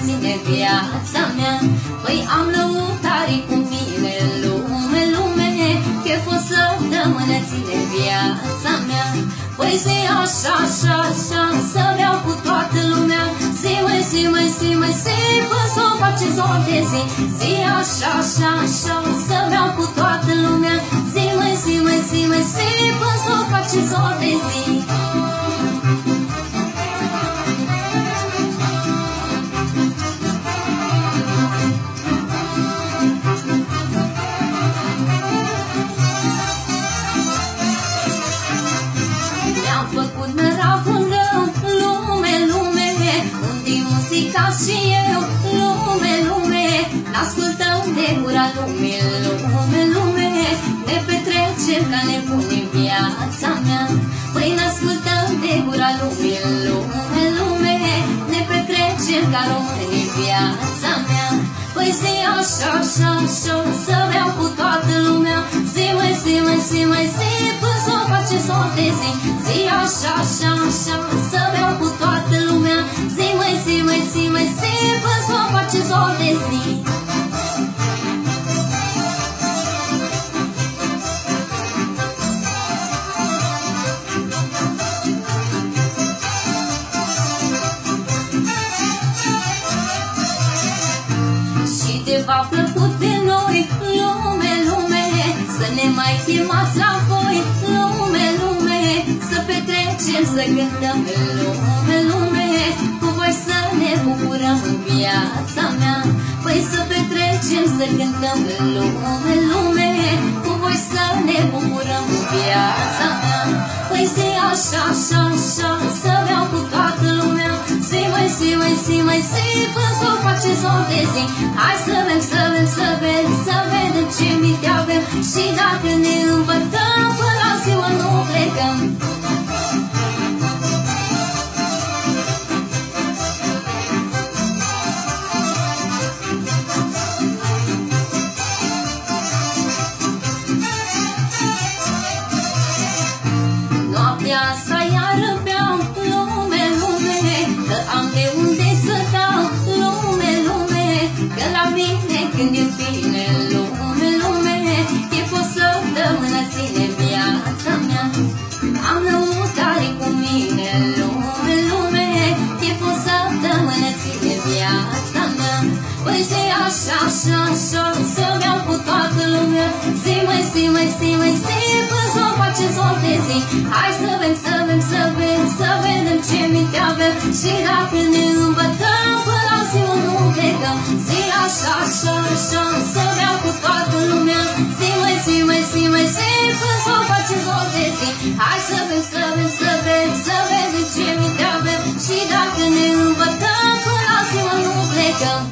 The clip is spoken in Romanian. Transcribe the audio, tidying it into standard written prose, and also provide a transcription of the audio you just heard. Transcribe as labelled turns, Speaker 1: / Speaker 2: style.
Speaker 1: ține viața mea. Păi am lăutarii cu mine, lume, lume, chef o săptămână ține viața mea. Păi zi așa, așa, așa, să-mi iau cu toată lumea. Zi, măi, zi, măi, zi, măi, zi, până s-o face zor de zi. Zi așa, așa, așa, să-mi iau cu toată lumea. Zi, măi, zi, măi, zi, măi, zi, până s-o face zor de zi. Și eu, lume, lume, n-ascultăm de gura lumii, lume, lume, ne petrecem ca nebuni în viața mea. Păi n-ascultăm de gura lumii, lume, lume, ne petrecem ca români în viața mea. Păi zi așa, așa, așa, să-mi iau cu toată lumea. Zi, măi, zi, măi, zi, măi, zi, până s-o face zor de zi. Zi așa, așa, așa, să-mi iau cu toată lumea. Zi, măi, zi, măi, zi, măi, zi, până s-o face zor de zi. V-a plăcut de noi, lume, lume, să ne mai chemați la voi, lume, lume, să petrecem, să cântăm, lume, lume, cu voi să ne bucurăm în viața mea. Păi să petrecem, să cântăm, lume, lume, cu voi să ne bucurăm în viața mea. Păi zi așa, așa, așa, să-mi iau cu toată lumea. Zi, măi, zi, măi, zi, măi, zi, până s-o face zor de zi. Hai să vedem, să vedem, să vedem, să vedem ce minte avem. Și dacă ne îmbătăm, până la ziua nu plecăm. Noaptea asta iară beau, lume, lume, că am de unde să dau, lume, lume, că la mine când e bine, lume, lume, chef o săptămână ține viața mea. Am lăutarii cu mine, lume, lume, chef o săptămână ține viața mea. Păi zi așa, așa, așa, să-mi iau cu toată lumea. Zi, măi, zi, măi, zi, măi, zi, până s-o face zor de zi. Hai să vedem, să vedem, să vedem, să vedem ce minte avem. Și dacă ne îmbătăm, până la ziua nu plecăm. Zi așa, așa, așa, să-mi iau cu toată lumea. Zi, măi, zi, măi, zi, măi, zi, până s-o face zor de zi. Hai să vedem, să vedem, să vedem, să vedem ce minte avem. Și dacă ne îmbătăm, până la ziua nu plecăm.